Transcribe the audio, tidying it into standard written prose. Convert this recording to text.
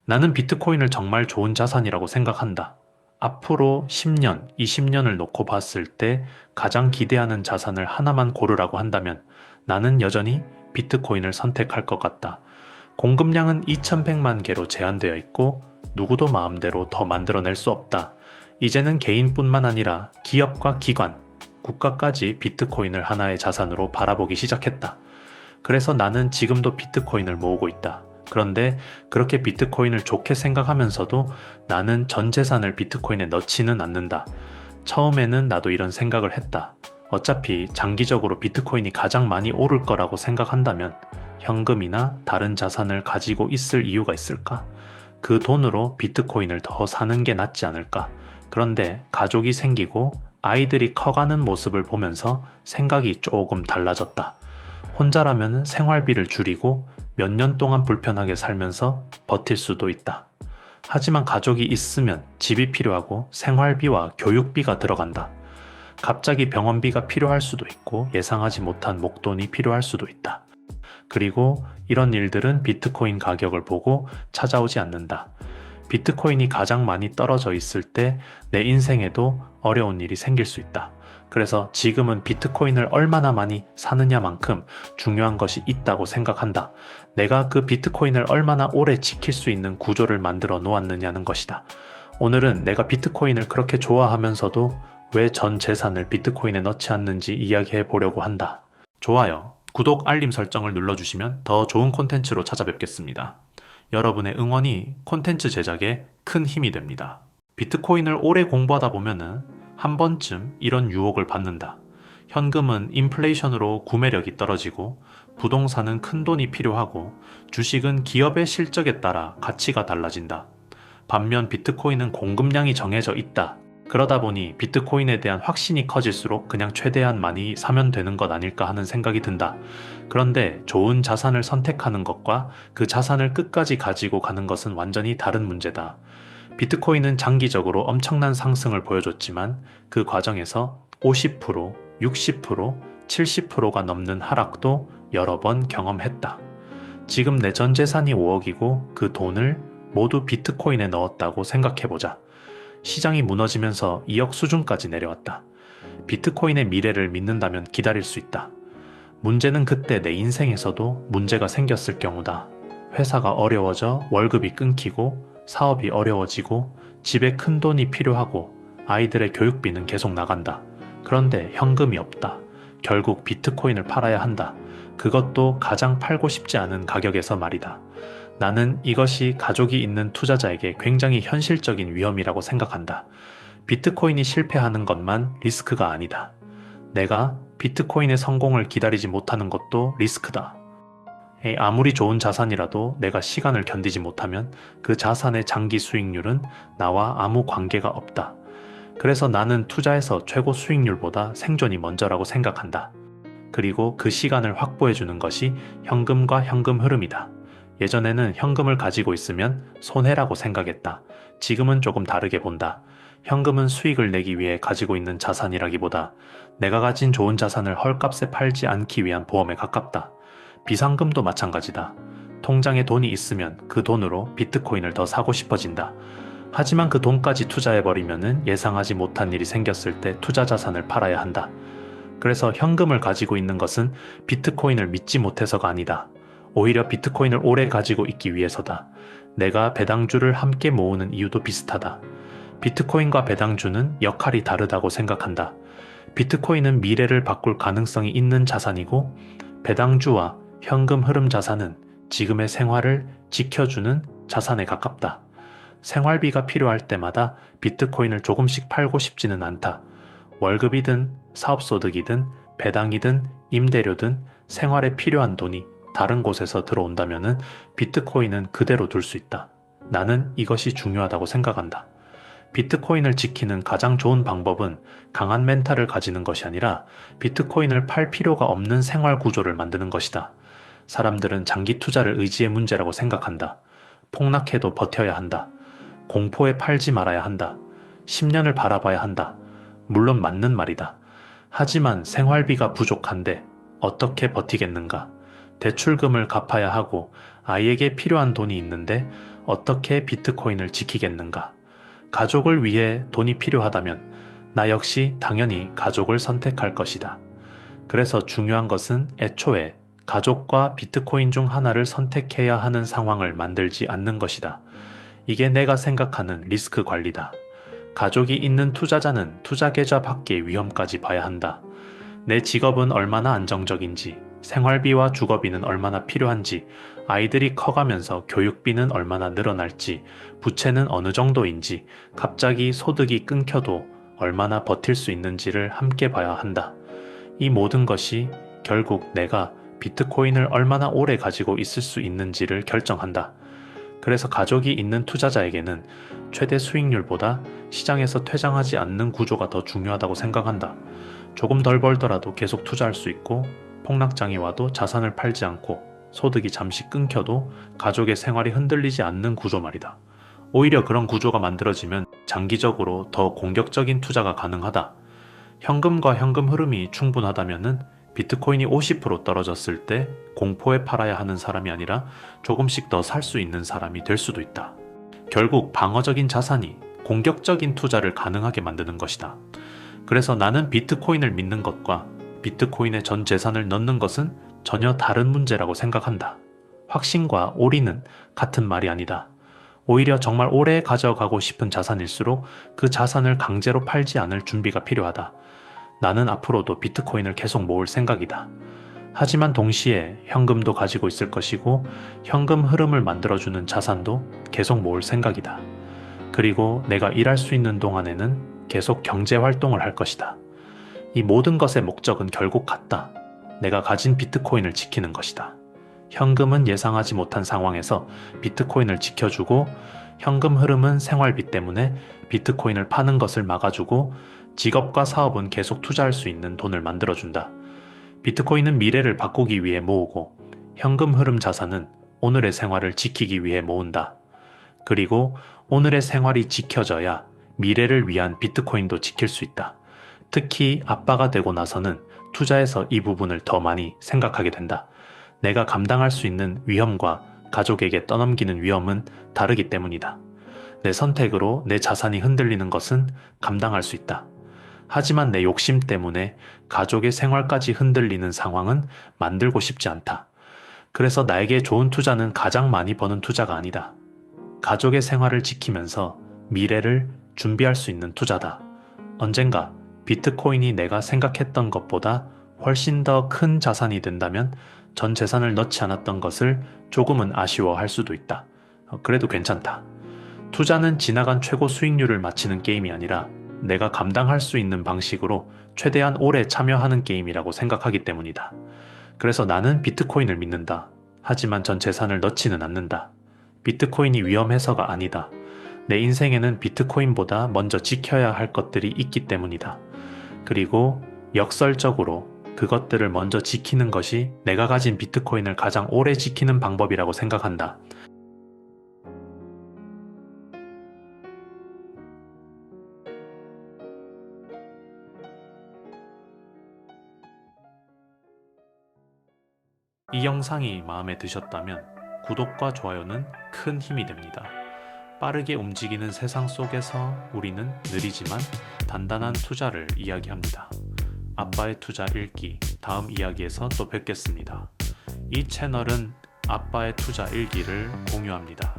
나는 비트코인을 정말 좋은 자산이라고 생각한다. 앞으로 10년, 20년을 놓고 봤을 때 가장 기대하는 자산을 하나만 고르라고 한다면 나는 여전히 비트코인을 선택할 것 같다. 공급량은 2100만 개로 제한되어 있고 누구도 마음대로 더 만들어낼 수 없다. 이제는 개인뿐만 아니라 기업과 기관, 국가까지 비트코인을 하나의 자산으로 바라보기 시작했다. 그래서 나는 지금도 비트코인을 모으고 있다. 그런데 그렇게 비트코인을 좋게 생각하면서도 나는 전 재산을 비트코인에 넣지는 않는다. 처음에는 나도 이런 생각을 했다. 어차피 장기적으로 비트코인이 가장 많이 오를 거라고 생각한다면 현금이나 다른 자산을 가지고 있을 이유가 있을까? 그 돈으로 비트코인을 더 사는 게 낫지 않을까? 그런데 가족이 생기고 아이들이 커가는 모습을 보면서 생각이 조금 달라졌다. 혼자라면 생활비를 줄이고 몇 년 동안 불편하게 살면서 버틸 수도 있다. 하지만 가족이 있으면 집이 필요하고 생활비와 교육비가 들어간다. 갑자기 병원비가 필요할 수도 있고 예상하지 못한 목돈이 필요할 수도 있다. 그리고 이런 일들은 비트코인 가격을 보고 찾아오지 않는다. 비트코인이 가장 많이 떨어져 있을 때 내 인생에도 어려운 일이 생길 수 있다. 그래서 지금은 비트코인을 얼마나 많이 사느냐만큼 중요한 것이 있다고 생각한다. 내가 그 비트코인을 얼마나 오래 지킬 수 있는 구조를 만들어 놓았느냐는 것이다. 오늘은 내가 비트코인을 그렇게 좋아하면서도 왜 전 재산을 비트코인에 넣지 않는지 이야기해 보려고 한다. 좋아요, 구독, 알림 설정을 눌러주시면 더 좋은 콘텐츠로 찾아뵙겠습니다. 여러분의 응원이 콘텐츠 제작에 큰 힘이 됩니다. 비트코인을 오래 공부하다 보면은 한 번쯤 이런 유혹을 받는다. 현금은 인플레이션으로 구매력이 떨어지고 부동산은 큰 돈이 필요하고 주식은 기업의 실적에 따라 가치가 달라진다. 반면 비트코인은 공급량이 정해져 있다. 그러다 보니 비트코인에 대한 확신이 커질수록 그냥 최대한 많이 사면 되는 것 아닐까 하는 생각이 든다. 그런데 좋은 자산을 선택하는 것과 그 자산을 끝까지 가지고 가는 것은 완전히 다른 문제다. 비트코인은 장기적으로 엄청난 상승을 보여줬지만 그 과정에서 50%, 60%, 70%가 넘는 하락도 여러 번 경험했다. 지금 내 전 재산이 5억이고 그 돈을 모두 비트코인에 넣었다고 생각해보자. 시장이 무너지면서 2억 수준까지 내려왔다. 비트코인의 미래를 믿는다면 기다릴 수 있다. 문제는 그때 내 인생에서도 문제가 생겼을 경우다. 회사가 어려워져 월급이 끊기고 사업이 어려워지고 집에 큰 돈이 필요하고 아이들의 교육비는 계속 나간다. 그런데 현금이 없다. 결국 비트코인을 팔아야 한다. 그것도 가장 팔고 싶지 않은 가격에서 말이다. 나는 이것이 가족이 있는 투자자에게 굉장히 현실적인 위험이라고 생각한다. 비트코인이 실패하는 것만 리스크가 아니다. 내가 비트코인의 성공을 기다리지 못하는 것도 리스크다. 아무리 좋은 자산이라도 내가 시간을 견디지 못하면 그 자산의 장기 수익률은 나와 아무 관계가 없다. 그래서 나는 투자에서 최고 수익률보다 생존이 먼저라고 생각한다. 그리고 그 시간을 확보해주는 것이 현금과 현금 흐름이다. 예전에는 현금을 가지고 있으면 손해라고 생각했다. 지금은 조금 다르게 본다. 현금은 수익을 내기 위해 가지고 있는 자산이라기보다 내가 가진 좋은 자산을 헐값에 팔지 않기 위한 보험에 가깝다. 비상금도 마찬가지다. 통장에 돈이 있으면 그 돈으로 비트코인을 더 사고 싶어진다. 하지만 그 돈까지 투자해버리면 예상하지 못한 일이 생겼을 때 투자 자산을 팔아야 한다. 그래서 현금을 가지고 있는 것은 비트코인을 믿지 못해서가 아니다. 오히려 비트코인을 오래 가지고 있기 위해서다. 내가 배당주를 함께 모으는 이유도 비슷하다. 비트코인과 배당주는 역할이 다르다고 생각한다. 비트코인은 미래를 바꿀 가능성이 있는 자산이고 배당주와 현금 흐름 자산은 지금의 생활을 지켜주는 자산에 가깝다. 생활비가 필요할 때마다 비트코인을 조금씩 팔고 싶지는 않다. 월급이든 사업소득이든 배당이든 임대료든 생활에 필요한 돈이 다른 곳에서 들어온다면 비트코인은 그대로 둘 수 있다. 나는 이것이 중요하다고 생각한다. 비트코인을 지키는 가장 좋은 방법은 강한 멘탈을 가지는 것이 아니라 비트코인을 팔 필요가 없는 생활 구조를 만드는 것이다. 사람들은 장기 투자를 의지의 문제라고 생각한다. 폭락해도 버텨야 한다. 공포에 팔지 말아야 한다. 10년을 바라봐야 한다. 물론 맞는 말이다. 하지만 생활비가 부족한데 어떻게 버티겠는가? 대출금을 갚아야 하고 아이에게 필요한 돈이 있는데 어떻게 비트코인을 지키겠는가? 가족을 위해 돈이 필요하다면 나 역시 당연히 가족을 선택할 것이다. 그래서 중요한 것은 애초에 가족과 비트코인 중 하나를 선택해야 하는 상황을 만들지 않는 것이다. 이게 내가 생각하는 리스크 관리다. 가족이 있는 투자자는 투자 계좌 밖의 위험까지 봐야 한다. 내 직업은 얼마나 안정적인지, 생활비와 주거비는 얼마나 필요한지, 아이들이 커가면서 교육비는 얼마나 늘어날지, 부채는 어느 정도인지, 갑자기 소득이 끊겨도 얼마나 버틸 수 있는지를 함께 봐야 한다. 이 모든 것이 결국 내가 비트코인을 얼마나 오래 가지고 있을 수 있는지를 결정한다. 그래서 가족이 있는 투자자에게는 최대 수익률보다 시장에서 퇴장하지 않는 구조가 더 중요하다고 생각한다. 조금 덜 벌더라도 계속 투자할 수 있고 폭락장이 와도 자산을 팔지 않고 소득이 잠시 끊겨도 가족의 생활이 흔들리지 않는 구조 말이다. 오히려 그런 구조가 만들어지면 장기적으로 더 공격적인 투자가 가능하다. 현금과 현금 흐름이 충분하다면은 비트코인이 50% 떨어졌을 때 공포에 팔아야 하는 사람이 아니라 조금씩 더 살 수 있는 사람이 될 수도 있다. 결국 방어적인 자산이 공격적인 투자를 가능하게 만드는 것이다. 그래서 나는 비트코인을 믿는 것과 비트코인에 전 재산을 넣는 것은 전혀 다른 문제라고 생각한다. 확신과 올인은 같은 말이 아니다. 오히려 정말 오래 가져가고 싶은 자산일수록 그 자산을 강제로 팔지 않을 준비가 필요하다. 나는 앞으로도 비트코인을 계속 모을 생각이다. 하지만 동시에 현금도 가지고 있을 것이고 현금 흐름을 만들어주는 자산도 계속 모을 생각이다. 그리고 내가 일할 수 있는 동안에는 계속 경제 활동을 할 것이다. 이 모든 것의 목적은 결국 같다. 내가 가진 비트코인을 지키는 것이다. 현금은 예상하지 못한 상황에서 비트코인을 지켜주고 현금 흐름은 생활비 때문에 비트코인을 파는 것을 막아주고 직업과 사업은 계속 투자할 수 있는 돈을 만들어준다. 비트코인은 미래를 바꾸기 위해 모으고 현금 흐름 자산은 오늘의 생활을 지키기 위해 모은다. 그리고 오늘의 생활이 지켜져야 미래를 위한 비트코인도 지킬 수 있다. 특히 아빠가 되고 나서는 투자에서 이 부분을 더 많이 생각하게 된다. 내가 감당할 수 있는 위험과 가족에게 떠넘기는 위험은 다르기 때문이다. 내 선택으로 내 자산이 흔들리는 것은 감당할 수 있다. 하지만 내 욕심 때문에 가족의 생활까지 흔들리는 상황은 만들고 싶지 않다. 그래서 나에게 좋은 투자는 가장 많이 버는 투자가 아니다. 가족의 생활을 지키면서 미래를 준비할 수 있는 투자다. 언젠가 비트코인이 내가 생각했던 것보다 훨씬 더 큰 자산이 된다면 전 재산을 넣지 않았던 것을 조금은 아쉬워할 수도 있다. 그래도 괜찮다. 투자는 지나간 최고 수익률을 맞히는 게임이 아니라 내가 감당할 수 있는 방식으로 최대한 오래 참여하는 게임이라고 생각하기 때문이다. 그래서 나는 비트코인을 믿는다. 하지만 전 재산을 넣지는 않는다. 비트코인이 위험해서가 아니다. 내 인생에는 비트코인보다 먼저 지켜야 할 것들이 있기 때문이다. 그리고 역설적으로 그것들을 먼저 지키는 것이 내가 가진 비트코인을 가장 오래 지키는 방법이라고 생각한다. 이 영상이 마음에 드셨다면 구독과 좋아요는 큰 힘이 됩니다. 빠르게 움직이는 세상 속에서 우리는 느리지만 단단한 투자를 이야기합니다. 아빠의 투자 일기 다음 이야기에서 또 뵙겠습니다. 이 채널은 아빠의 투자 일기를 공유합니다.